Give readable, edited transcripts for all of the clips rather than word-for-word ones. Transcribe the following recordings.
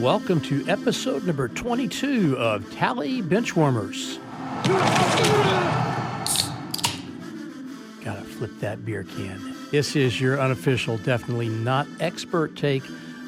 and welcome to episode number 22 of Tally Benchwarmers. Gotta flip that beer can. This is your unofficial, definitely not expert take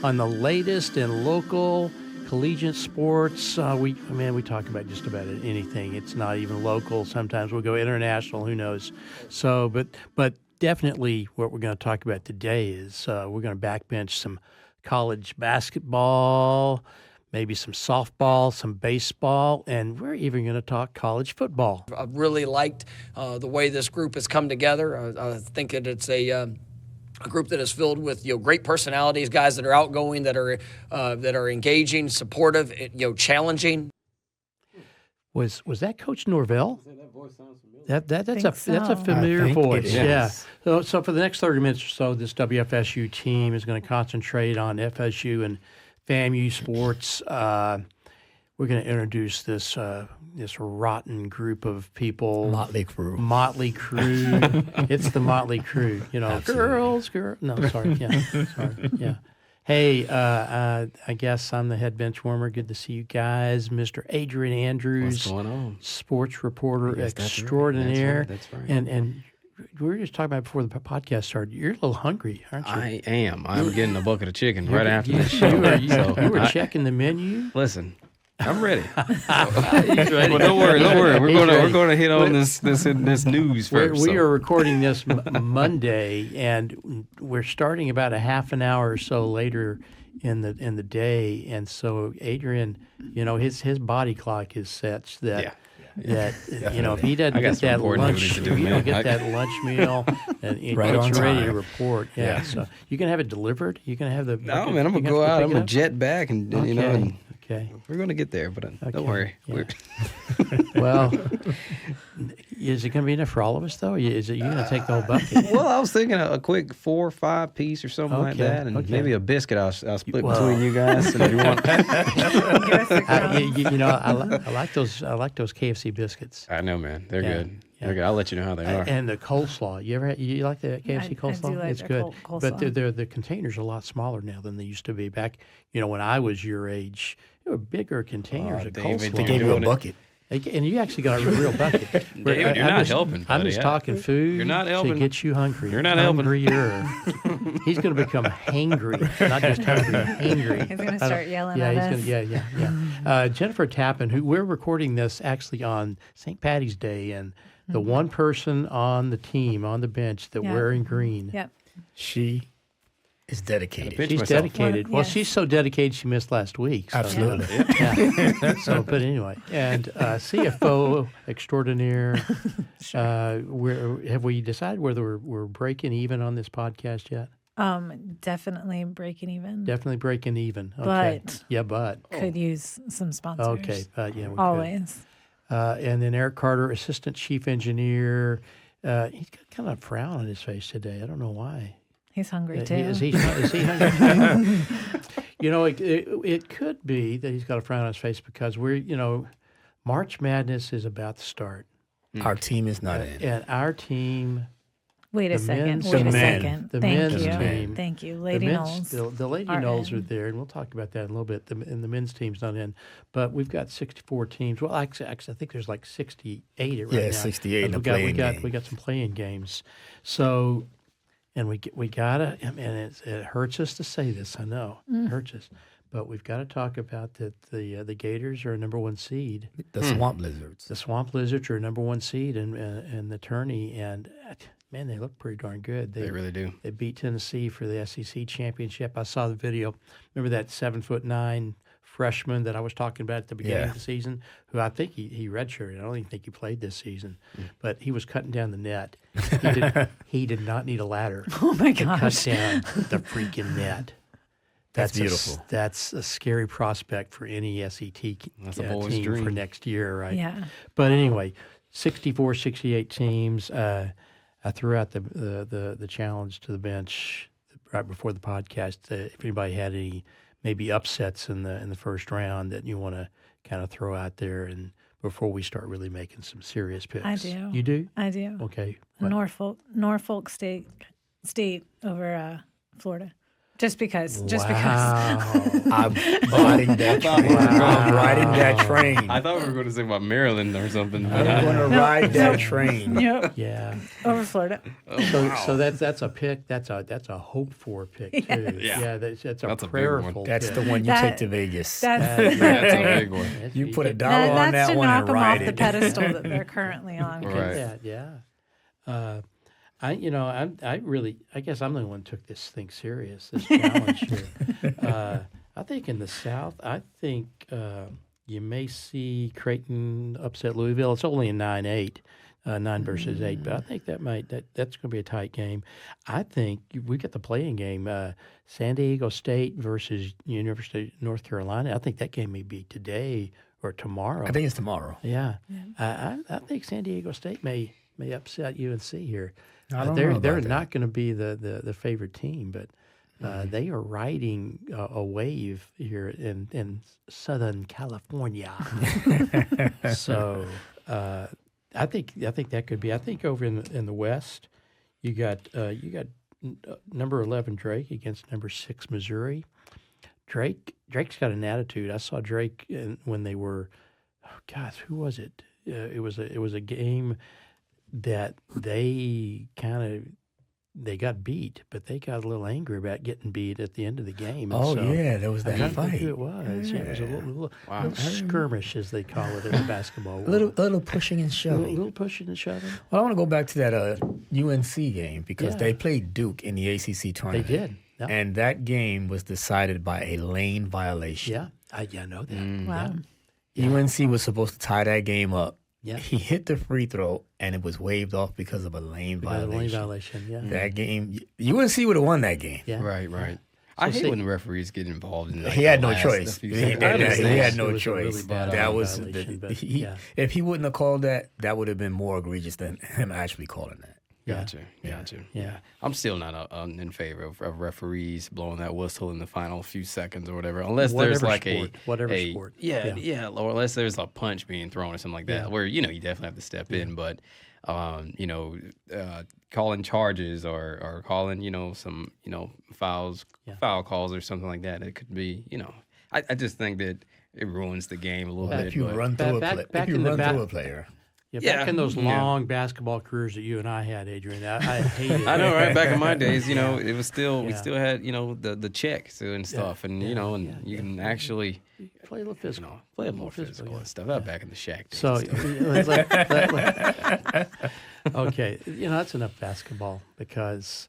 on the latest in local collegiate sports. We talk about just about anything. It's not even local. Sometimes we'll go international. Who knows? So, but definitely what we're going to talk about today is we're going to backbench some college basketball, maybe some softball, some baseball, and we're even going to talk college football. I really liked the way this group has come together. I think that it's a group that is filled with great personalities, guys that are outgoing, that are engaging, supportive, challenging. Was that Coach Norvell? That voice sounds familiar. That's a familiar voice. Yeah. So for the next 30 minutes or so, this WFSU team is going to concentrate on FSU and FAMU sports. We're going to introduce this rotten group of people. Motley Crew. It's the Motley Crew. Girls. No, sorry. Yeah. Sorry. Yeah. Hey, I guess I'm the head bench warmer. Good to see you guys. Mr. Adrian Andrews. What's going on? Sports reporter extraordinaire. That's right. And we were just talking about before the podcast started. You're a little hungry, aren't you? I am. I'm getting a bucket of chicken right after this show. You were checking the menu? Listen, I'm ready. He's ready. Well, don't worry. We're going to hit on this news first. We are recording this Monday, and we're starting about a half an hour or so later in the day, and so Adrian, his body clock is such that. That if he doesn't get that lunch, lunch meal, and he's ready to report. Yeah, so you can have it delivered. You can have the. No, man, I'm gonna go out. I'm gonna jet back, and Okay. We're going to get there, but don't worry. Yeah. Well, is it going to be enough for all of us, though? Is it you going to take the whole bucket? Well, I was thinking a quick 4 or 5 piece or something like that, and maybe a biscuit I'll split between you guys. If you want. I like those KFC biscuits. I know, man. They're good. They're good. I'll let you know how they are. And the coleslaw. You like the KFC coleslaw? I do like it's good. Coleslaw. But the containers are a lot smaller now than they used to be. Back, when I was your age, there were bigger containers of coleslaw. They gave you a bucket. And you actually got a real bucket. David, you're not helping. I'm just talking food you're not helping. To get you hungry. You're not helping. He's going to become hangry, not just hungry, hangry. He's going to start yelling at us. Yeah. Jennifer Tappen, who we're recording this actually on St. Patty's Day, and the one person on the team, on the bench, that wearing green. Yep. She is dedicated. She's dedicated. Well, she's so dedicated she missed last week. So. Absolutely. Yeah. But anyway, and CFO extraordinaire. Have we decided whether we're breaking even on this podcast yet? Definitely breaking even. Definitely breaking even. Okay. But could use some sponsors. Okay. We always. Could. And then Eric Carter, assistant chief engineer. He's got kind of a frown on his face today. I don't know why. He's hungry too. Is he hungry too? It could be that he's got a frown on his face because March Madness is about to start. Our team is not in. And our team. Wait a second. The Thank men's you. team. Thank you. Lady Knowles. The Lady Knowles are there, and we'll talk about that in a little bit. And the men's team's not in. But we've got 64 teams. Well, actually, I think there's like 68 right now. Yeah, 68 in the playing game. We got some playing games. So, and we gotta. I mean, it hurts us to say this. I know it hurts us, but we've got to talk about that. The Gators are a number 1 seed. The Swamp Lizards. The Swamp Lizards are a number 1 seed in the tourney, and man, they look pretty darn good. They really do. They beat Tennessee for the SEC championship. I saw the video. Remember that 7'9" freshman that I was talking about at the beginning of the season, who I think he redshirted. I don't even think he played this season, but he was cutting down the net. He did not need a ladder. Oh my To gosh! cut down the freaking net. That's beautiful. That's a scary prospect for any SET team dream for next year, right? Yeah. But anyway, 64, 68 teams. I threw out the challenge to the bench right before the podcast. If anybody had any maybe upsets in the first round that you want to kind of throw out there, and before we start really making some serious picks. I do. You do? I do. Okay. Norfolk State over Florida. Just because. I'm riding that train. I'm riding that train. I thought we were going to say about Maryland or something. I'm going to ride that train. Yep. Yeah. Over Florida. So that's a pick. That's a hope for pick too. Yeah. That's a That's a big one. prayerful. That's pick. the one you take to Vegas. That's That's a big one. You put $1 on that's that to one knock and them ride off the it. pedestal that they're currently on. 'cause Right. Yeah. I guess I'm the one who took this thing serious, this challenge here. I think in the South, you may see Creighton upset Louisville. It's only a 9-8, 9 versus 8, but I think that's going to be a tight game. I think we got the playing game, San Diego State versus University of North Carolina. I think that game may be today or tomorrow. I think it's tomorrow. Yeah. I think San Diego State may upset UNC here. I don't know about they're that. not going to be the favorite team, but they are riding a wave here in Southern California. So I think that could be. I think over in the West, you got number 11 Drake against number 6 Missouri. Drake's got an attitude. I saw Drake when they were, who was it? It was a game that they got beat, but they got a little angry about getting beat at the end of the game. And Oh, so yeah, there was I that can't think fight. who it was. Yeah, it was a little Wow. skirmish, as they call it in the basketball A world. little pushing and A shoving. little pushing and shoving. Well, I want to go back to that UNC game because Yeah. they played Duke in the ACC They tournament. did. Yeah. And that game was decided by a lane violation. Yeah, I know that. Wow. UNC was supposed to tie that game up. Yeah. He hit the free throw, and it was waved off because of a lane Because of the lane violation. violation. Yeah. That game, UNC would have won that game. Yeah. Right. I hate see- when the referees get involved in. Like, He had the no last choice. few He seconds. had, I understand. he had It no was a really choice. bad That was violation, but he, yeah. if he wouldn't have called that, that would have been more egregious than him actually calling that. Gotcha. Yeah. I'm still not in favor of referees blowing that whistle in the final few seconds or whatever, unless there's Whatever like sport, whatever a sport. yeah, or unless there's a punch being thrown or something like that, Yeah. where you definitely have to step in. But calling charges or calling some foul calls or something like that, it could be I just think that it ruins the game a little bit. If you but- run through back in the a player, Yeah, back in those Yeah. long basketball careers that you and I had, Adrian, I hated. I know, right? Back in my days, it was still we Yeah. still had the checks and stuff, and you can actually play a little physical. play a more physical and stuff. That back in the shack days. So, and stuff. okay, that's enough basketball because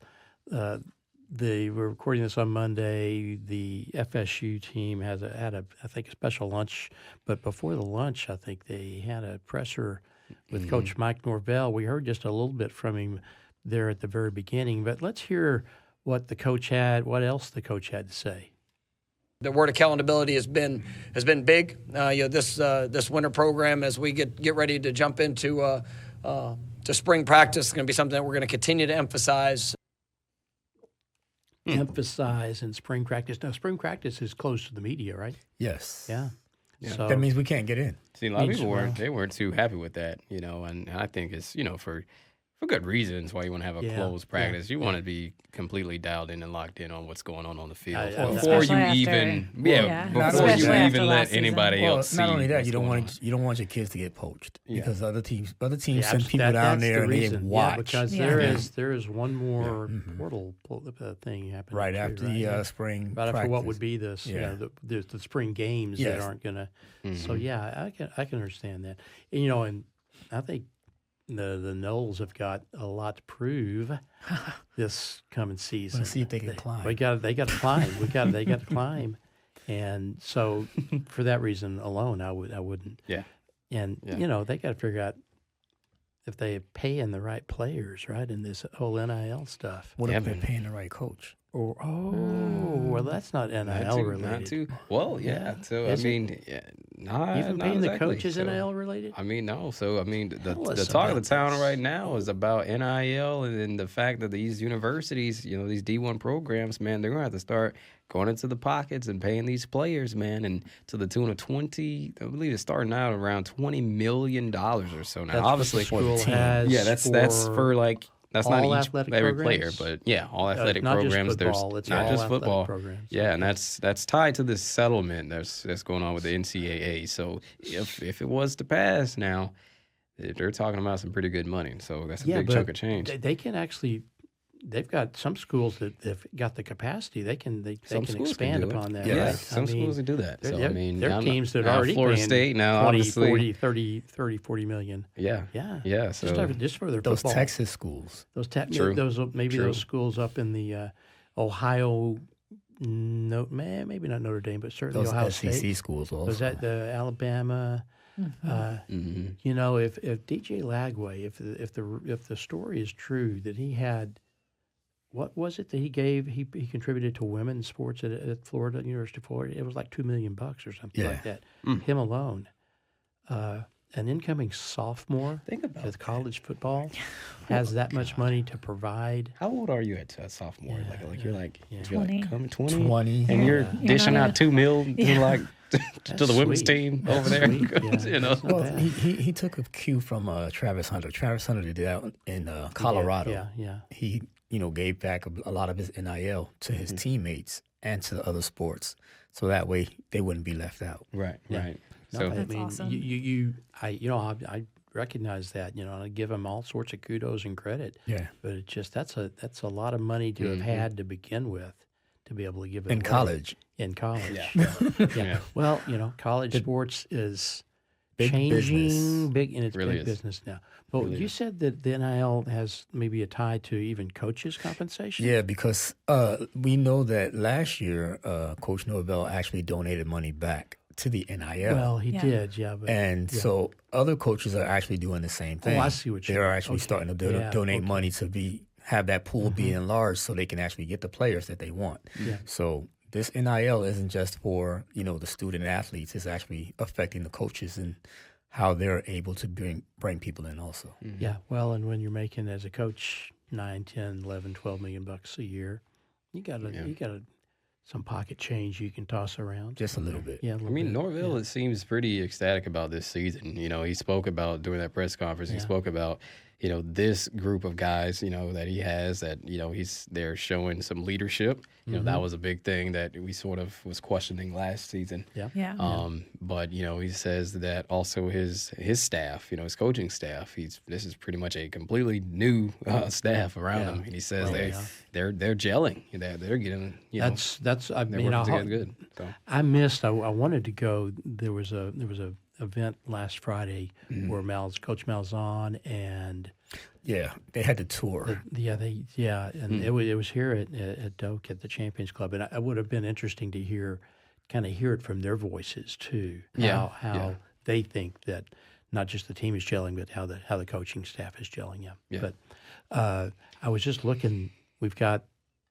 we're recording this on Monday. The FSU team had a I think a special lunch, but before the lunch, I think they had a presser with Coach Mike Norvell. We heard just a little bit from him there at the very beginning, but let's hear what else the coach had to say. The word accountability has been big. This winter program, as we get ready to jump into to spring practice, is going to be something that we're going to continue to emphasize. Emphasize in spring practice. Now, spring practice is closed to the media, right? yes. Yeah. So That means we can't get in. See, a lot of Means- people well- weren't too happy with that, and I think it's for good reasons why you want to have a Yeah, closed yeah, practice. You want to be completely dialed in and locked in on what's going on the field Before before Especially you after- even yeah, before especially you after even last let season. anybody Well, else see. not only that, what's you don't going want your kids to get poached Yeah. because other teams Yeah, send people down that's there the and reason. they watch Yeah, because Yeah. there is one more portal thing happening right too, after right? the spring right after what practice. would be the spring games that Yes. aren't going to. Mm-hmm. So yeah, I can understand that. And, and I think the Knowles have got a lot to prove this coming season. Let's see if they can climb. They got to climb. They got to climb, and so for that reason alone, I wouldn't. Yeah. And Yeah. they got to figure out if they paying the right players, right, in this whole NIL stuff. What Yeah, if they're man. paying the right coach? Or well, that's not NIL Not too- related. Not too. Well, yeah. So Is I it? mean, not Even not paying the exactly. coach is So, NIL related. I mean, no. So, I mean, Tell the us talk of about the town this. right now is about NIL and the fact that these universities, these D1 programs, man, they're going to have to start going into the pockets and paying these players, man, and to the tune of I believe it's starting out around $20 million or so now. That's Obviously, what the school team. has. yeah, that's for like That's all not each athletic every programs? player, but yeah, all athletic not just programs. football, There's it's not all just athletic football programs. Yeah, and Okay. that's tied to this settlement that's going on with the NCAA. So if it was to pass now, they're talking about some pretty good money. So that's a big chunk of change. They can actually. They've got some schools that have got the capacity. They can Some can schools expand do it. upon that. Yeah, right? some schools can do that. There, So there, I mean, there are teams that now are already Florida paying State now 20, obviously 40 million. yeah Yeah. So Just for their Those football. Texas schools. Those True. maybe True. those schools up in the Ohio. No, maybe not Notre Dame, but certainly Those Ohio SEC State. schools also. Was that the Alabama? You know, if DJ Lagway, if the story is true that he had, what was it that he gave? He contributed to women's sports at Florida, University of Florida. It was like $2 million or something like that. Him alone. An incoming sophomore with college football has that much money to provide. How old are you at sophomore? You're 20. coming 20, 20. and you're dishing out $2 million to the women's sweet. team That's over there. sweet, yeah. You know, That's not Well, bad. he took a cue from Travis Hunter. Travis Hunter did that in Colorado. Yeah. He gave back a lot of his NIL to his teammates and to the other sports, so that way they wouldn't be left out. right. No, So I That's mean, awesome. I recognize that, and I give him all sorts of kudos and credit. Yeah. But it just that's a lot of money to have had to begin with to be able to give it In away. college. In college, Yeah. Well, college sports is Big changing, business. and it's Really big is. business now. But you said that the NIL has maybe a tie to even coaches' compensation. Yeah, because we know that last year Coach Norvell actually donated money back to the NIL. Well, he Yeah. did, yeah. But And so other coaches are actually doing the same thing. I see what you They're mean. actually Okay. starting to Yeah, donate okay. money to have that pool be enlarged so they can actually get the players that they want. Yeah. So this NIL isn't just for, the student athletes. It's actually affecting the coaches and how they're able to bring people in also. Yeah, well, and when you're making as a coach 9, 10, 11, 12 million bucks a year, you got some pocket change you can toss around. Just a little bit. Yeah, a I little mean, bit. Norville it seems pretty ecstatic about this season. He spoke about during that press conference. He spoke about this group of guys that he has that they're showing some leadership. That was a big thing that we sort of was questioning last season. Yeah. But he says that also his staff, his coaching staff, this is pretty much a completely new staff around him, and he says they're gelling, they're getting That's I they're mean working together good. So I missed. I wanted to go. There was a event last Friday where Coach Malzahn and Yeah, they had the tour. and it was here at Doak at the Champions Club, and it would have been interesting to hear it from their voices too. How they think that not just the team is gelling, but how the coaching staff is gelling. Yeah. But I was just looking. We've got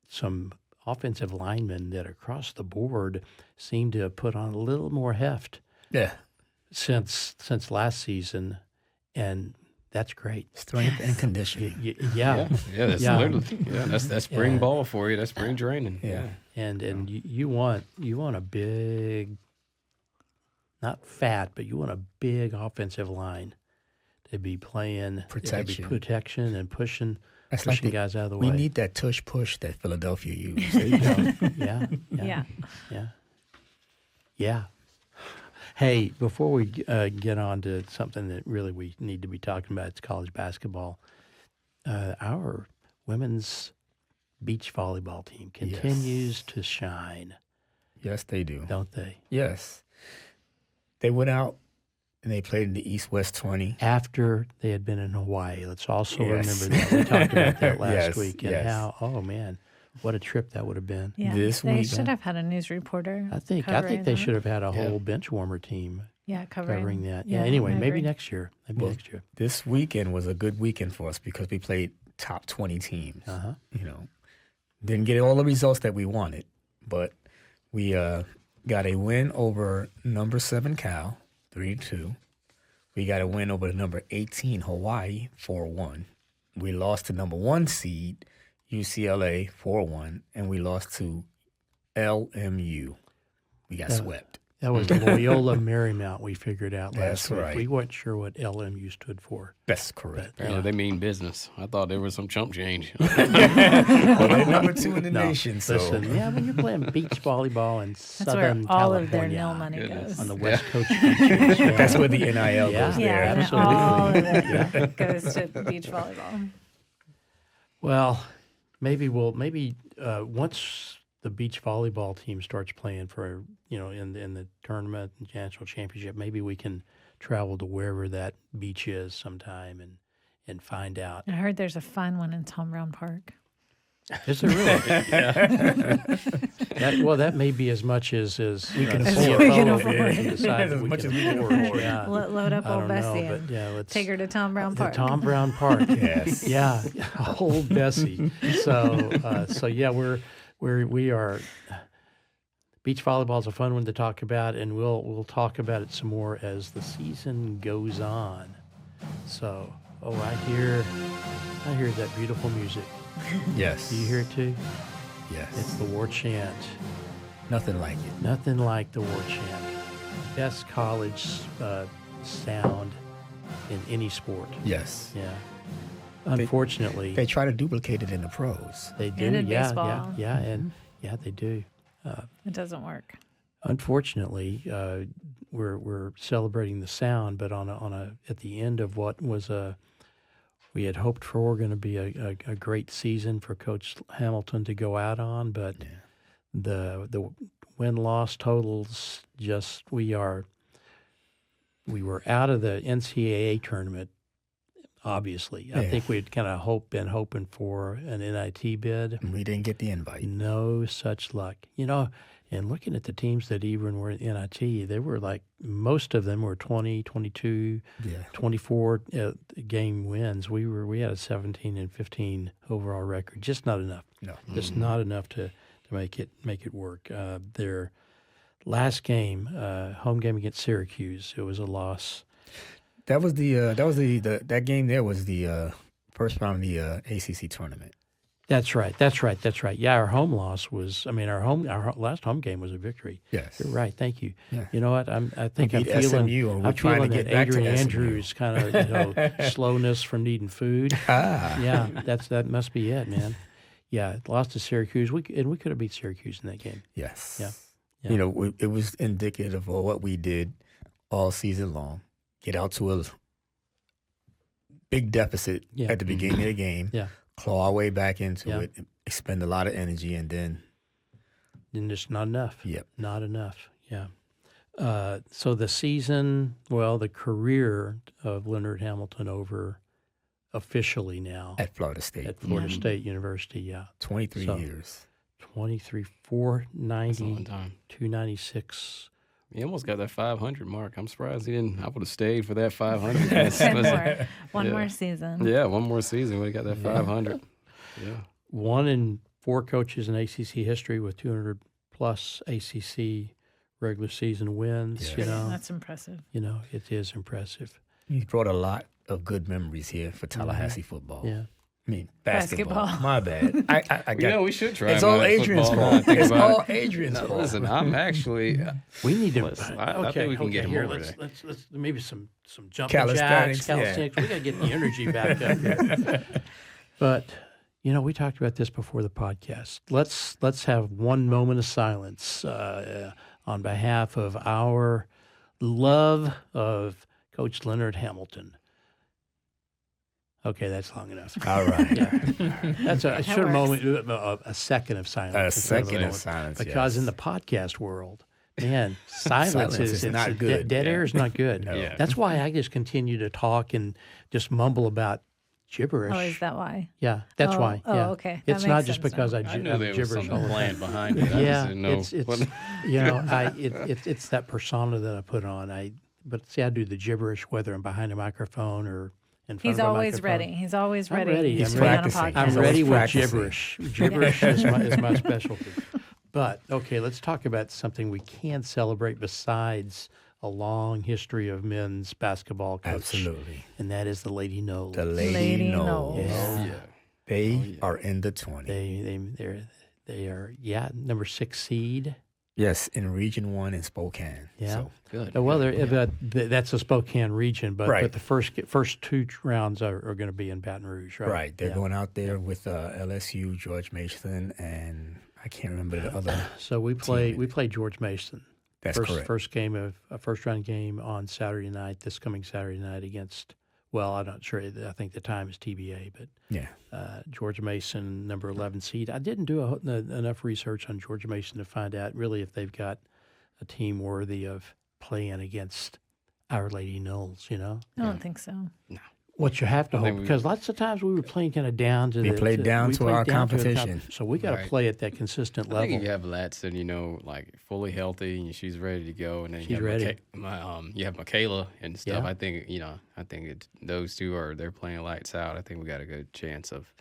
some offensive linemen that across the board seem to have put on a little more heft Yeah, since last season, and that's great. strength and conditioning. Yeah. that's Yeah. literally that's spring ball for you. That's spring training. Yeah. And you want a big, not fat, but you want a big offensive line to be playing protection and pushing That's like guys out of the way. We need that tush push that Philadelphia used. Yeah. Hey, before we get on to something that really we need to be talking about, it's college basketball. Our women's beach volleyball team continues to shine, Yes, they do. don't they? Yes. They went out and they played in the East-West 20. After they had been in Hawaii. Let's also Yes. remember that. We talked about that last Yes, week and yes. how, oh man, what a trip that would have been. Yeah. This They week, should have had a news reporter. I think covering they that. should have had a whole bench warmer team Yeah, covering that. Yeah, Anyway, I maybe agree. next year. This weekend was a good weekend for us because we played top 20 teams. Uh-huh. Didn't get all the results that we wanted, but we got a win over number 7 Cal, 3-2. We got a win over the number 18 Hawaii, 4-1. We lost to number 1 seed UCLA, 4-1, and we lost to LMU. We got swept. That was Loyola Marymount we figured out last That's week. right. We weren't sure what LMU stood for. That's correct. Apparently they mean business. I thought there was some chump change. Well, they're number 2 in the No, nation, so. listen, yeah, when you're playing beach volleyball in That's where Southern all California, of their nil money Goodness. goes. on the West Coast beaches. Yeah. That's where the NIL Yeah. goes there. Yeah, and absolutely. all of it goes to beach volleyball. Well, maybe once the beach volleyball team starts playing for in the tournament and national championship, maybe we can travel to wherever that beach is sometime and find out. I heard there's a fun one in Tom Brown Park. Is there really? That may be as much as we can As afford. we can Oh, afford. we can decide As what much we as we can can afford. afford. Yeah. Load up I old don't know, Bessie but and yeah, let's take her to Tom Brown Park. The Tom Brown Park. Yes. Yeah, old Bessie. So yeah, we are. Beach volleyball is a fun one to talk about, and we'll talk about it some more as the season goes on. So, I hear that beautiful music. Yes. Do you hear it too? Yes. It's the war chant. Nothing like it. Nothing like the war chant. Best college sound in any sport. Yes. Yeah. Unfortunately, They try to duplicate it in the pros. they do. And in Yeah, baseball. yeah, and yeah, they do. It doesn't work. Unfortunately, we're celebrating the sound, but on a at the end of what was we had hoped for going to be a great season for Coach Hamilton to go out on, but the win-loss totals we were out of the NCAA tournament. Obviously, I think we'd kind of been hoping for an NIT bid. We didn't get the invite. No such luck. And looking at the teams that even were in NIT, they were like, most of them were 20, 22, 24 game wins. We had a 17 and 15 overall record. Just not enough. No. Just not enough to make it work. Their last game, home game against Syracuse, it was a loss. That that game there was the first round of the ACC tournament. That's right. Yeah, our home loss was. Our last home game was a victory. Yes. You're right. Thank you. Yeah. You know what? I think I'm beat feeling. SMU, and we're I'm trying to feeling get that back to Adrian SMU. Andrews kind of slowness from needing food. Yeah, that must be it, man. Yeah, lost to Syracuse. We could have beat Syracuse in that game. Yes. Yeah. It was indicative of what we did all season long. Get out to a big deficit at the beginning of the game. Yeah. Claw our way back into it, expend a lot of energy, and then just not enough. Yep. Not enough. Yeah. So the season, the career of Leonard Hamilton over officially now at Florida State. At Florida State University, yeah. 23 years. 23, 490, That's a long time. 296. He almost got that 500 mark. I'm surprised he didn't. I would have stayed for that 500. One more season. Yeah, one more season. We got that 500. Yeah. 1 in 4 coaches in ACC history with 200 plus ACC regular season wins. Yes. That's impressive. It is impressive. He brought a lot of good memories here for Tallahassee football. Yeah. I mean, basketball. Basketball. My bad. I got. We should try. It's all Adrian's fault. It's all Adrian's fault. Listen, I'm actually. We need to. I think we can get him here. over Let's maybe some jumping Calisthenics, jacks, calisthenics. We got to get the energy back up here. But we talked about this before the podcast. Let's have one moment of silence on behalf of our love of Coach Leonard Hamilton. Okay, that's long enough. All right. Yeah. That's a short moment, a second of silence. A instead of second of moment. silence, Because yes. in the podcast world, man, silence Silence is is not good. Dead air is not good. No. Yeah. That's why I just continue to talk and just mumble about gibberish. Oh, is that why? Yeah, that's why. Oh, yeah. okay. It's That not makes just sense because now. I I knew I'm there was gibberish all something the planned time. behind it. I Yeah, just didn't know. it's that persona that I put on. But see, I do the gibberish whether I'm behind a microphone or in front He's of a always microphone. ready. He's always I'm ready. ready. to I'm be on a practicing. podcast. I'm He's ready always with practicing. gibberish. Gibberish is my specialty. But, okay, let's talk about something we can celebrate besides a long history of men's basketball coach. Absolutely. And that is the Lady Knowles. The Lady Lady Knowles. Knowles. Yeah. They are in the 20. They are, number 6 seed. Yes, in Region 1 in Spokane. Yeah. So, Good. Well, good. that's the Spokane region, but Right. the first two rounds are going to be in Baton Rouge, right? right. They're Yeah. going out there with LSU, George Mason, and I can't remember the other. So we played George Mason. That's correct. First game of a first round game on Saturday night. This coming Saturday night against. Well, I'm not sure. I think the time is TBA, but Yeah. George Mason, number 11 seed. I didn't do enough research on George Mason to find out really if they've got a team worthy of playing against Our Lady Knowles. You know. I don't think so. What you have to think hope, because lots of times we were playing kind of down to We played down to our a competition. so we got to Right. play at that consistent I think level. you have Latson, like fully healthy, and she's ready to go, and then She's you have ready. You have Michaela and stuff. Yeah. I think those two they're playing lights out. I think we got a good chance of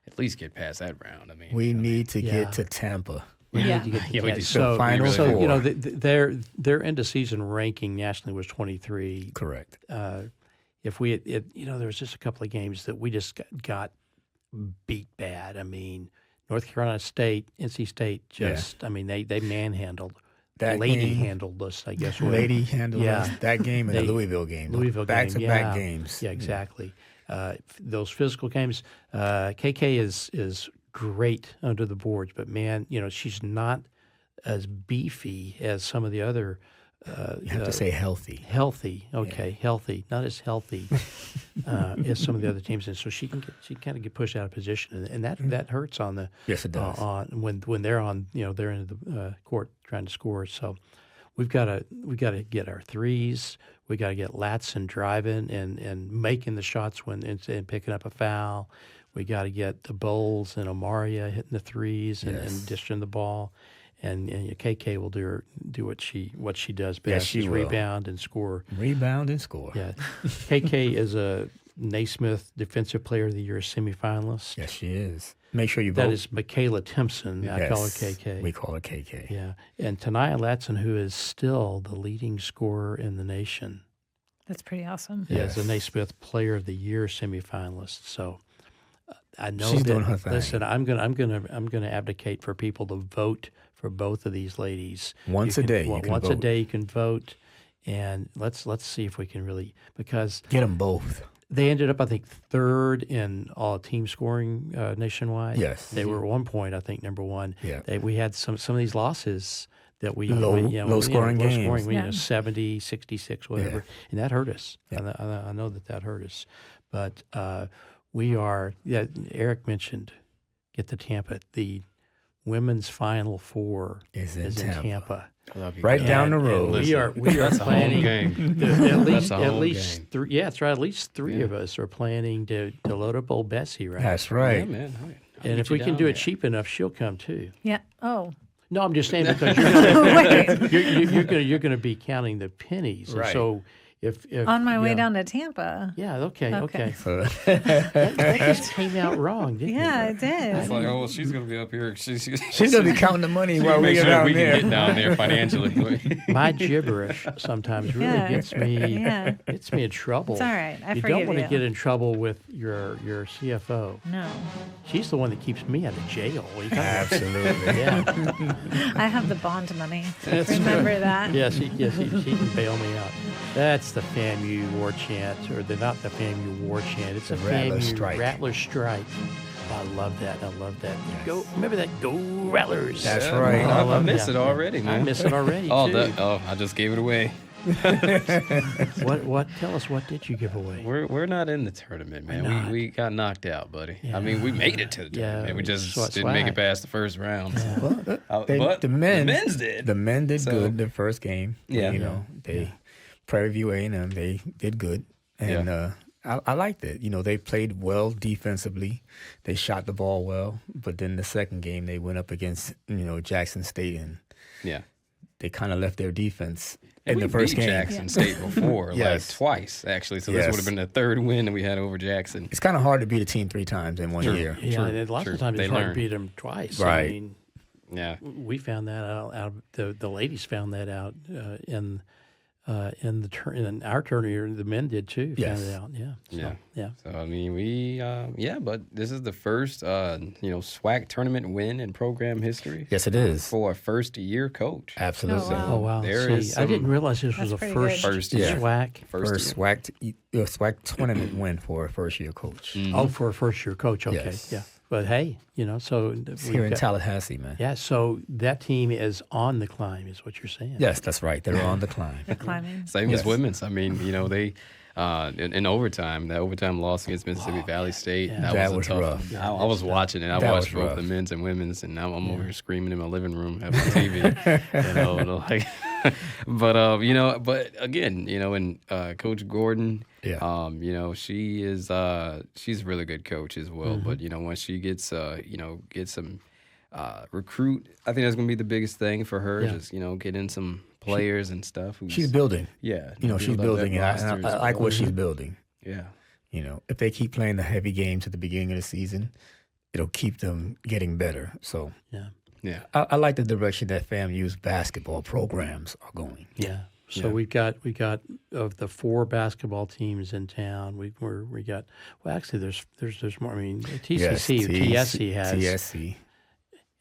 at least get past that round. I mean, We need to Yeah. get to Tampa. We need Yeah. to get to Yeah, we that. do. So, The final so four. you know, their end of season ranking nationally was 23. Correct. If we, there was just a couple of games that we just got beat bad. I mean, North Carolina State, NC State, I mean, they manhandled, That lady game- handled us, I guess. Lady handled Yeah. us. That game and the They- Louisville game. Louisville game, Back-to-back yeah. games. Yeah, exactly. Those physical games. KK is great under the boards, but man, she's not as beefy as some of the other. You have to say healthy. Healthy, okay, healthy, not as healthy as some of the other teams, and so she kind of get pushed out of position, and that hurts on the Yes, it does. on when they're on they're in the court trying to score. So we got to get our threes. We got to get Latson driving and making the shots and picking up a foul. We got to get the Bowles and Omaria hitting the threes and dishing the ball. And KK will do what she does best. she is will. rebound and score. Rebound and score. Yeah, KK is a Naismith Defensive Player of the Year semifinalist. Yes, she is. Make sure you vote. That is Michaela Timpson. I call her Yes, KK. We call her KK. Yeah, and Tanaya Latson, who is still the leading scorer in the nation, That's pretty awesome. is a Yes. Naismith Player of the Year semifinalist. So I know She's that. doing her thing. Listen, I'm gonna advocate for people to vote for both of these ladies. Once You a can- day you can once a vote. day you can vote, and let's see if we can really, because Get them both. they ended up, I think, third in all team scoring nationwide. Yes. They were at one point, I think, number one. Yeah. We had some of these losses that we Low scoring low games. scoring, Yeah. 70, 66, whatever, Yeah. and that hurt us. I know that hurt us, but we are. Yeah, Eric mentioned get to Tampa. The women's Final Four Is in in Tampa. Tampa. Right down the And road. we are That's a home planning game. at least a home game. three. Yeah, that's right. At least three of us are planning to load up old Bessie, right? That's Yeah, right. man. I'll and get if you we can down do it there. cheap enough, she'll come too. Yeah. Oh, No, I'm just saying because you're gonna, wait. you're gonna be counting the pennies, and Right. so if On my way yeah. down to Tampa. Yeah. Okay. Okay. So, That just came out wrong, didn't Yeah, it? it did. It's like, oh, well, she's gonna be up here. She's she's going to be counting the money while we make get sure down we there. can get down there financially. My gibberish sometimes really Yeah. gets me Yeah. in trouble. It's all right. I you forgive don't want to you. get in trouble with your CFO. No. She's the one that keeps me out of jail. What are you talking about? Absolutely. Yeah. I have the bond money. That's Remember that? Yes, she can bail me out. That's the FAMU war chant, or not the FAMU war chant. It's the Rattler FAMU Strike. Rattler Strike. I love that. I love that. Go, remember that? Go Rattlers. That's Yeah, right. man, I I love miss that. it already, man. I miss it already Oh, too. I just gave it away. What? Tell us, what did you give away? We're not in the tournament, man. not. We got knocked out, buddy. Yeah. I mean, we made it to the Yeah, tournament. We just swag. didn't make it past the first round. Well, But the men's did. The men did So- good the first game. Yeah. You know, Prairie View A&M, they did good. And I liked it. You know, they played well defensively. They shot the ball well. But then the second game, they went up against, Jackson State, and Yeah. they kind of left their defense in And the we first beat game. Jackson State before, Yes. like twice, actually. So this Yes. would have been the third win that we had over Jackson. It's kind of hard to beat a team 3 times in 1 year. Yeah, True, and lots true. of times They it's hard to learn. beat them twice. Right. I mean, Yeah. we found that out the ladies found that out in in our tournament. The men did too. Yes. Found it out. Yeah. So, Yeah. Yeah. So I mean, but this is the first SWAC tournament win in program history. Yes, it is. For a first-year coach. Absolutely. Oh, wow. Oh wow. There So is I didn't some- realize this was That's a pretty first, good. First year. SWAC. First SWAC tournament win for a first-year coach. Oh, for a first-year coach. Okay. Yes. Yeah. But hey, so It's we've here in got- Tallahassee, man. Yeah. So that team is on the climb, is what you're saying. Yes, that's right. They're on the climb. The climbing. Same as Yes. women's. I mean, they in overtime, that overtime loss against Mississippi Valley State, yeah. that That was was a tough rough. one. I was watching it. I That watched was both the rough. men's and women's, and now I'm over here screaming in my living room at my TV. Like, but again, and Coach Gordon, Yeah. she's a really good coach as well. But once she gets some recruit, I think that's gonna be the biggest thing for her. Yeah. Just get in some players and stuff. She's building. Yeah, She's build up building, that and I roster as like well. what she's building. Yeah. If they keep playing the heavy games at the beginning of the season, it'll keep them getting better. So Yeah. Yeah. I like the direction that FAMU's basketball programs are going. Yeah. So we got of the 4 basketball teams in town. We got actually there's more. I mean TCC TSC has TSC.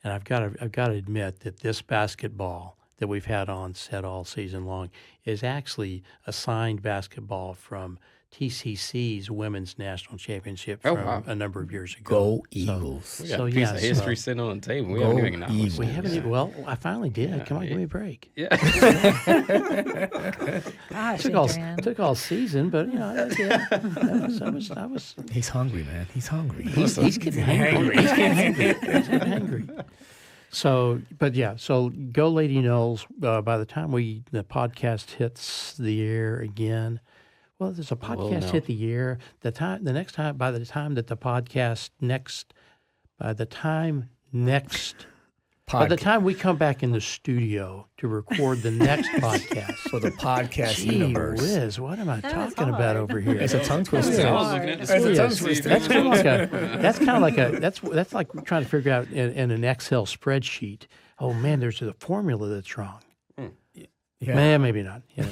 and I've got to admit that this basketball that we've had on set all season long is actually assigned basketball from TCC's Women's National Championship Oh, from wow. a number of years ago. Go Eagles. We got So, a piece yeah, of history so- sitting on the table. We Go haven't even acknowledged Eagles. We it. haven't even, well, I finally did. Come on, give me a break. Yeah. Gosh, Took all season, but I did. I was He's hungry, man. He's hungry. He's getting hangry. He's getting hangry. So, but yeah, so go Lady Knowles. By the time the podcast hits the air again, well, there's a podcast know. hit the air. By the time we come back in the studio to record the next podcast. For the podcast Gee universe. whiz, what am I That is talking about hard. over here? It's a tongue twister. I was looking at the It's a script tongue to see if twister. That's kind of like that's like trying to figure out in an Excel spreadsheet. Oh man, there's a formula that's wrong. Yeah. Man, maybe not. Yeah,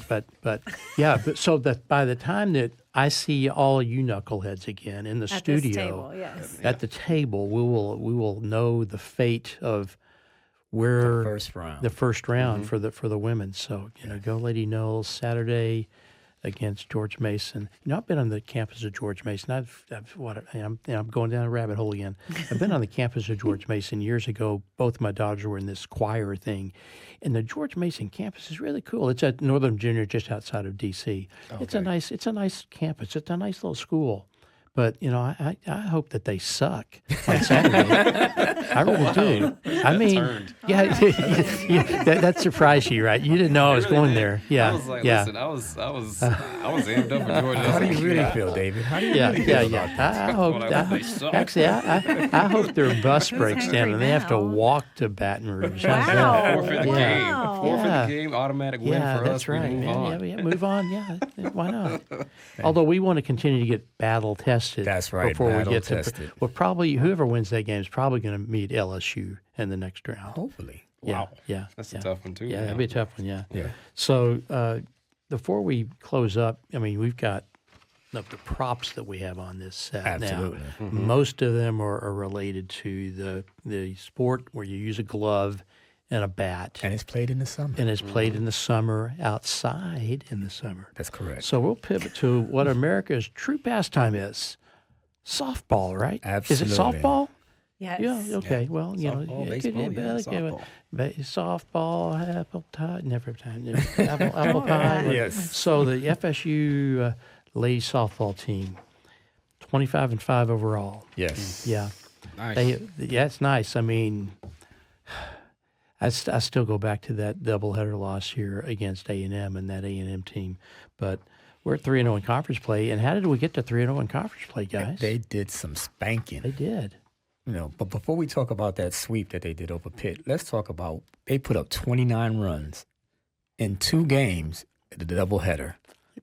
but yeah. But so that by the time that I see all you knuckleheads again in the At studio this table, yes. at the table, we will know the fate of where First round. the first round for the women. So go Lady Knowles Saturday against George Mason. I've been on the campus of George Mason. I'm going down a rabbit hole again. I've been on the campus of George Mason years ago. Both my daughters were in this choir thing, and the George Mason campus is really cool. It's at Northern Virginia, just outside of D.C. It's a nice campus. It's a nice little school. But I hope that they suck on Saturday. I really do. I mean, yeah, that surprised you, right? You didn't know I was going there. Yeah, I was like, yeah. listen, I was amped up for Georgia. How do you really feel, David? How do you really feel about that? I hope. What I hope they suck. Actually, I hope their bus breaks down hungry and they have to now. walk to Baton Rouge. How's that? Wow. Forfeit the Yeah. game. Wow. Forfeit Yeah. the game. Automatic win Yeah, for that's us. right. We move man. on. Yeah, move on. Yeah, why not? Although we want to continue to get battle tested. That's right, Before we battle get tested. to, well, probably whoever wins that game is probably going to meet LSU in the next round. Hopefully. Yeah, Wow. yeah, That's yeah. a tough one, too. Yeah, that'd be a tough one. Yeah. Yeah. So before we close up, I mean, we've got the props that we have on this set Absolutely. now. Most of them are related to the sport where you use a glove and a bat, And it's played in the summer. and it's played in the summer outside in the summer. That's correct. So we'll pivot to what America's true pastime is: softball, right? Is it Absolutely. softball? Yes. Yeah. Okay. Well, Softball, baseball, softball, apple pie, never time. Apple pie. Yes. So the FSU ladies softball team, 25-5 overall. Yes. Yeah. Nice. Yeah, it's nice. I mean, I still go back to that doubleheader loss here against A&M and that A&M team, but we're at 3-0 in conference play. And how did we get to 3-0 in conference play, guys? They did some spanking. They did. But before we talk about that sweep that they did over Pitt, let's talk about they put up 29 runs in 2 games at the doubleheader.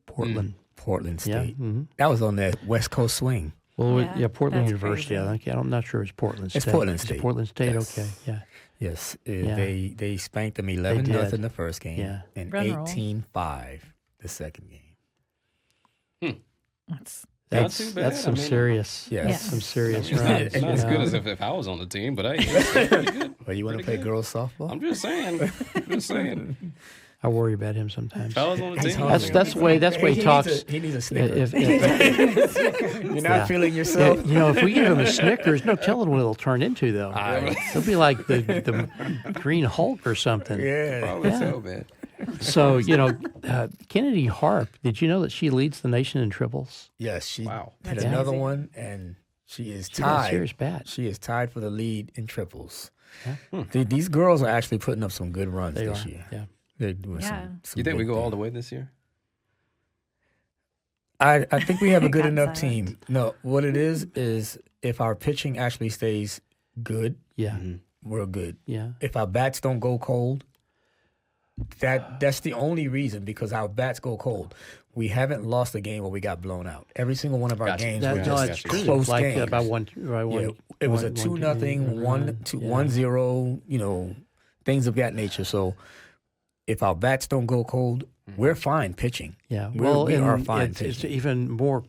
Portland. Portland Yeah. State. Mm-hmm. That was on that West Coast swing. Well, Yeah, Portland that's University. crazy. I think I'm not sure it's Portland State. It's Portland Is it State. Portland State. Yes. Okay. Yeah. Yes, Yeah. they spanked them 11-0 did. the first game Yeah. and Run roll. 18-5 the second game. That's Not too bad. That's some I mean, serious. Yes. Yeah. Some serious Not runs. as you good know. as if I was on the team, but hey, it's pretty good. Well, you want to play girls softball? I'm just saying. Just saying. I worry about him sometimes. If I was on the team, That's the way he talks. He needs a Snicker. You're not Yeah. feeling yourself. If we give him a Snickers, no telling what it'll turn into, though. It'll be like the Green Hulk or something. Yeah. probably so, man. So, Kennedy Harp, did you know that she leads the nation in triples? Yes, she Wow. hit That's another amazing. one, and she is She got a tied. serious bat. She is tied for the lead in triples. These girls are actually putting up some good runs They this are. year. Yeah. They're doing Yeah. some You think we big go all the things. way this year? I think we have a good Got enough silent. team. No, what it is if our pitching actually stays good, Yeah. we're good. Yeah. If our bats don't go cold, that's the only reason, because our bats go cold. We haven't lost a game where we got blown out. Every single one of our Gotcha. games That, were no, just that's true. close Like games. by one. Yeah, it was a 2-0, 1-0, things of that nature. So if our bats don't go cold, we're fine pitching. Yeah, We well, are and fine it's pitching. even more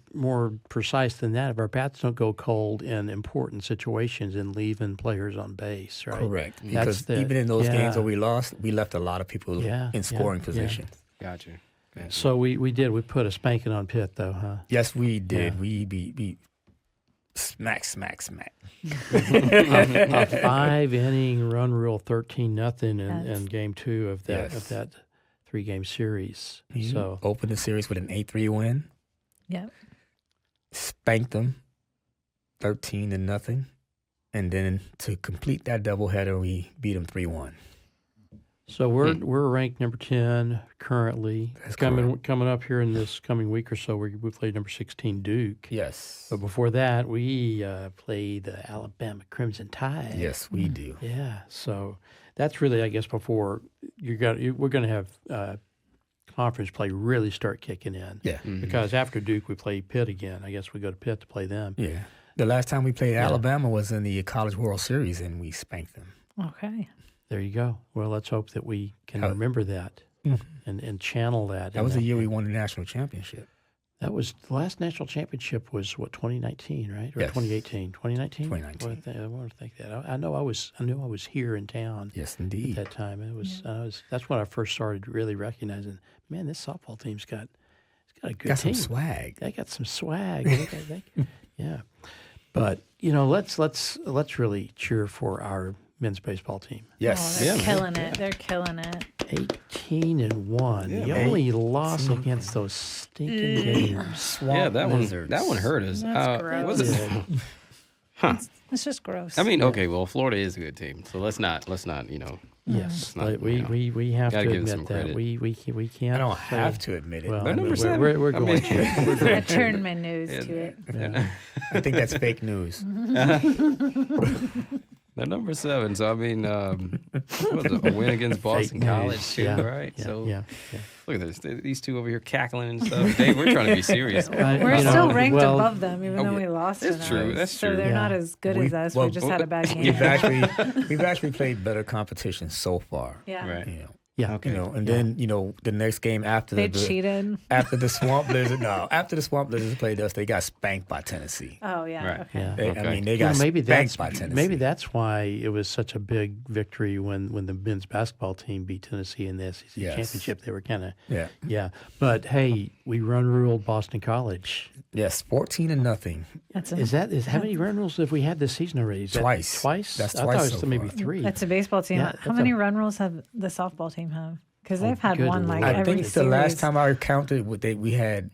precise than that. If our bats don't go cold in important situations and leaving players on base, right? Correct. That's Because the- even in those games yeah. where we lost, we left a lot of people Yeah, in scoring yeah. position. Gotcha. Gotcha. So we did. We put a spanking on Pitt, though, huh? Yes, we did. Yeah. We beat smack. A 5-inning run rule, 13-0 in That's- game 2 of that Yes. 3-game series. You So opened the series with an 8-3 win, Yep. spanked them 13-0, and then to complete that doubleheader, we beat them 3-1. So we're ranked number 10 currently. That's Coming up here in this coming week or so, we played number 16 Duke. Yes. But before that, we played the Alabama Crimson Tide. Yes, we do. Yeah. So that's really, I guess, before we're going to have conference play really start kicking in. Yeah. Because after Duke, we play Pitt again. I guess we go to Pitt to play them. Yeah. The last time we played Alabama was in the College World Series, and we spanked them. Okay. There you go. Well, let's hope that we can remember that and channel that. That was the year we won the national championship. That was the last national championship was what, 2019, right? Or Yes. 2018? 2019? 2019. I want to think that. I knew I was here in town Yes, at indeed. that time. It was that's when I first started really recognizing, man, this softball team's got a good Got team. some swag. They got some swag. Yeah. But let's really cheer for our men's baseball team. Yes. Oh, they're Yeah, killing it. They're killing it. 18-1. The only loss against those stinking games. Swamp Yeah, that lizards. one hurt us. That's gross. Was it? It's just gross. I mean, okay, well, Florida is a good team, so let's not, Yes, not, but we you know, have to gotta give them some admit that credit. we can't. I don't say- have to admit it. Well, They're number we're- 7. We're I going mean- to. I turned my nose to it. Yeah. I think that's fake news. They're number 7, so I mean, what was it, a win against Boston Fake College, news. too, Yeah, right? Yeah, So yeah. look at this, these two over here cackling and stuff. Dave, we're trying to be serious. We're You know, still ranked well, above them, even though yeah. we lost That's tonight. true, that's So true. they're Yeah. not as good as us. well, we just had a bad game. We've actually played better competition so far. Yeah. Right. You know, Yeah. Okay. and then the next game after They the cheated. after the Swamp Lizards. No, after the Swamp Lizards played us, they got spanked by Tennessee. Oh yeah. Right. Okay. Yeah. They, Okay. I mean, they You know, got maybe spanked that's by Tennessee. maybe that's why it was such a big victory when the men's basketball team beat Tennessee in the SEC Yes. championship. They were kind of Yeah. But hey, we run ruled Boston College. Yes, 14-0. That's How many run rules have we had this season already? Is that Twice. Twice. That's I twice thought it was so maybe far. 3. That's a baseball team. Yeah, How that's many a- run rules have the softball team have? Because they've had good one like Lord. I every think series. the last time I counted, we had We had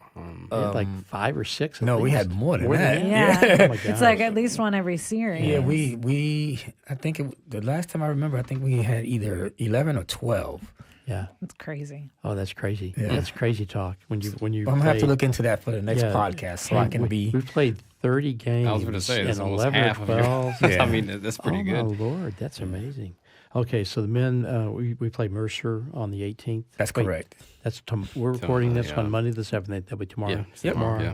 like 5 or 6. I no, we think. had more than More that. than Yeah. Oh my It's gosh. like at least one every series. Yeah, we I think the last time I remember, I think we had either 11 or 12. Yeah. It's crazy. Oh, that's crazy. Yeah. That's crazy talk. When you I'm gonna have to play- look into that for the next Yeah. podcast, so I can we, be. We've played 30 games I was going to say, that's and almost 11 half or of your. 12. Yeah. I mean, that's pretty Oh, good. my Lord. That's amazing. Okay, so the men, we play Mercer on the 18th. That's Wait, correct. We're recording this yeah. on Monday the 7th. That'll be tomorrow. Yeah, Tomorrow. yeah.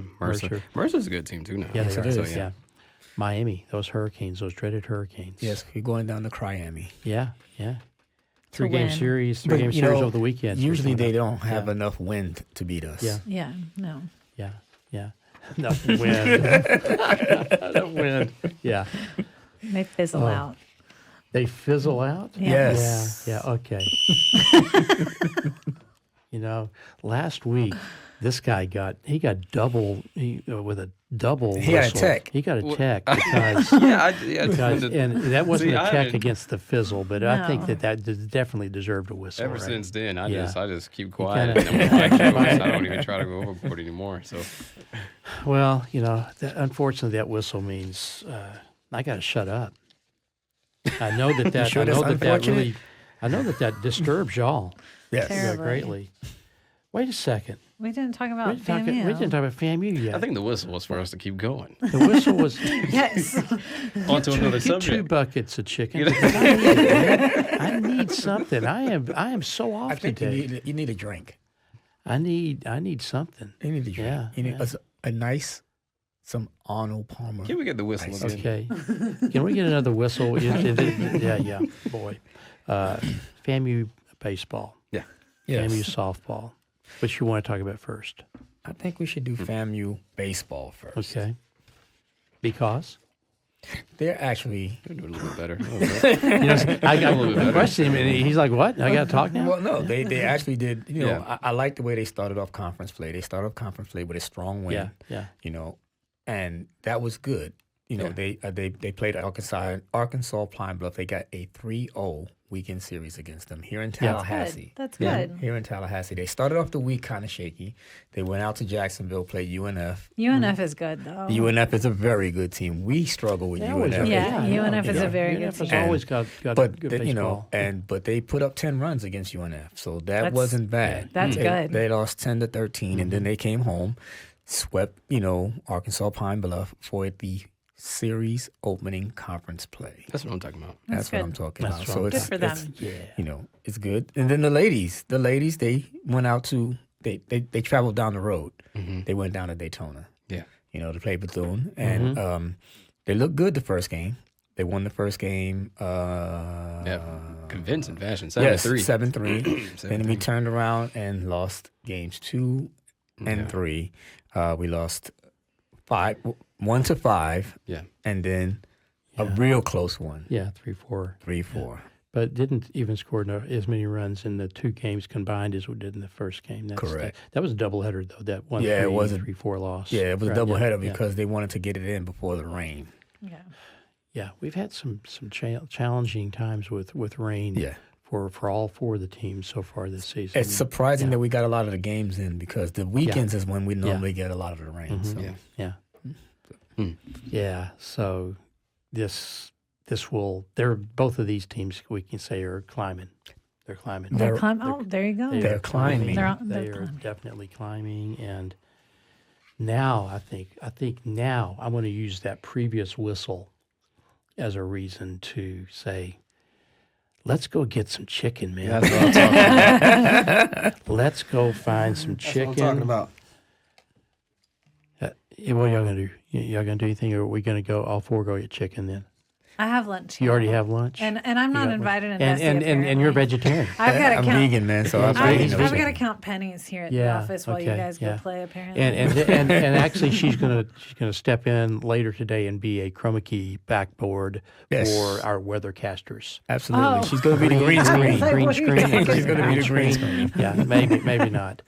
Mercer's a good team too now. Yeah, Yes, they it are. is. Yeah. Miami, those hurricanes, those dreaded hurricanes. Yes, we're going down to Miami. Yeah, yeah. Three-game win. series, But, three-game you series know, over the weekend. Usually they don't have Yeah. enough wind to beat us. Yeah. Yeah, no. Yeah, yeah. No wind. No wind. Yeah. They fizzle out. They fizzle out? Yeah. Yes. Yeah, okay. You know, last week, this guy got double, with a double He got a whistle. tech. He got a tech because, Yeah, because and that wasn't See, a I check didn't- against the fizzle, but I think No. that definitely deserved a whistle. Ever right? since then, I Yeah. just keep quiet. kinda- And I'm like, I don't even try to go overboard anymore. So Well, you know, unfortunately, that whistle means I got to shut up. I know that sure I that's know that unfortunate? really, I know that disturbs y'all Yes. Terrible. greatly. Wait a second. We didn't talk We about didn't talk about FAMU yet. I think the whistle was for us to keep going. the whistle was Yes. On to another get 2 subject. buckets of chicken. because I need it, man. I need something. I am so off I think today. you need a drink. I need something. You need a drink. Yeah, You need yeah. a nice, some Arnold Palmer. Can we get the whistle Nice. again? Okay. Can we get another whistle? Yeah, boy. FAMU baseball. Yeah. Yes. FAMU softball. Which you want to talk about first? I think we should do FAMU baseball first. Okay. Because? They're actually. We'll do it a little bit better. A little bit. You know, I little bit better. questioned him, and he's like, "What? I got to talk now?" Well, no, they actually did. You know, Yeah. I like the way they started off conference play. They started off conference play with a strong win. Yeah. You know, and that was good. You know, Yeah. they played Arkansas Pine Bluff. They got a 3-0 weekend series against them here in Tallahassee. That's Yeah. good. Here in Tallahassee, they started off the week kind of shaky. They went out to Jacksonville, played UNF. UNF is good though. UNF is a very good team. We struggle with They always UNF. are. Yeah, UNF is a very good UNF has team. always got But good they, you know, baseball. but they put up 10 runs against UNF, so that That's- wasn't bad. that's good. They lost 10-13, and then they came home, swept Arkansas Pine Bluff for the series opening conference play. That's what I'm talking about. That's what good. I'm talking That's about. what So I'm it's Good for them. it's, it's good. And then the ladies they went out to they traveled down the road. They went down to Daytona. Yeah. To play Bethune, and they looked good the first game. They won the first game. Yeah. Convincing fashion. 7-3. Yes, 7-3. Then we 7-3. turned around and lost games 2 and Yeah. 3. We lost 1-5. Yeah. And then a real close one, Yeah, 3-4. 3-4. But didn't even score as many runs in the 2 games combined as we did in the first game. Correct. That was a doubleheader, though, that 1-3, Yeah, it was a- 3-4 loss. Yeah, it was a Right, doubleheader yeah. because they wanted to get it in before the rain. Yeah. Yeah, we've had some challenging times with rain Yeah. for all 4 of the teams so far this season. It's surprising that we got a lot of the games in because the weekends is when we normally get a lot of the rain. So. Yeah. Yeah. Hmm. Yeah. So they're both of these teams we can say are climbing. They're climbing. They're there you go. They're climbing. They're They are climbing. definitely climbing. And now I think now I'm going to use that previous whistle as a reason to say, let's go get some chicken, man. That's what I'm talking about. Let's go find some chicken. That's what I'm talking about. What are y'all gonna do? Y'all gonna do anything, or are we gonna go all 4 go get chicken then? I have lunch. You already have lunch, and I'm not got invited in and Dusty, and you're apparently. vegetarian. I've got to I'm count. vegan, man, so I'm I've eating no I've got to chicken. count pennies here at the Yeah, office while you okay, guys go yeah. play. Apparently, And actually, she's gonna step in later today and be a chroma key backboard Yes. for our weathercasters. Absolutely. Oh. She's going to be the green screen. Like, Green what are you screen. talking She's going to be the green screen. Yeah, maybe not.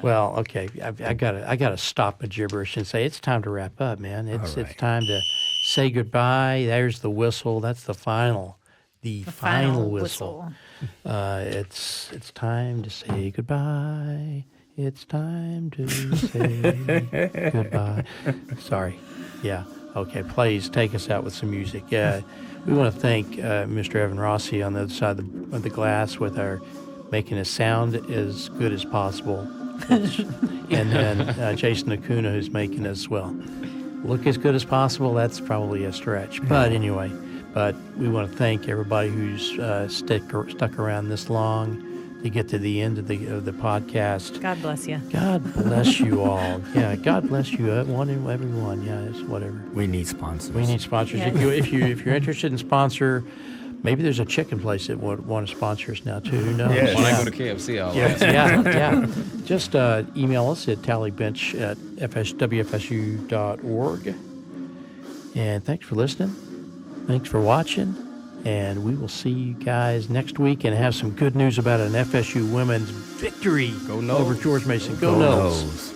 Well, okay. I gotta stop my gibberish and say it's time to wrap up, man. It's All right. time to say goodbye. There's the whistle. That's the final whistle. It's time to say goodbye. It's time to say goodbye. Sorry. Yeah. Okay. Please take us out with some music. We want to thank Mr. Evan Rossi on the other side of the glass with our making us sound as good as possible, and then Jason Acuna who's making us look as good as possible. That's probably a stretch, but anyway. But we want to thank everybody who's stuck around this long to get to the end of the podcast. God bless you. God bless you all. Yeah, God bless you, one and everyone. Yeah, it's whatever. We need sponsors. We need sponsors. Yeah. If you're interested in sponsor Maybe there's a chicken place that would want to sponsor us now, too. Who knows? Yeah. When I go to KFC, I'll Yeah, ask. yeah. Just email us at tallybench@wfsu.org. And thanks for listening. Thanks for watching. And we will see you guys next week and have some good news about an FSU women's victory Go Noles. over George Mason. Go Noles. Noles.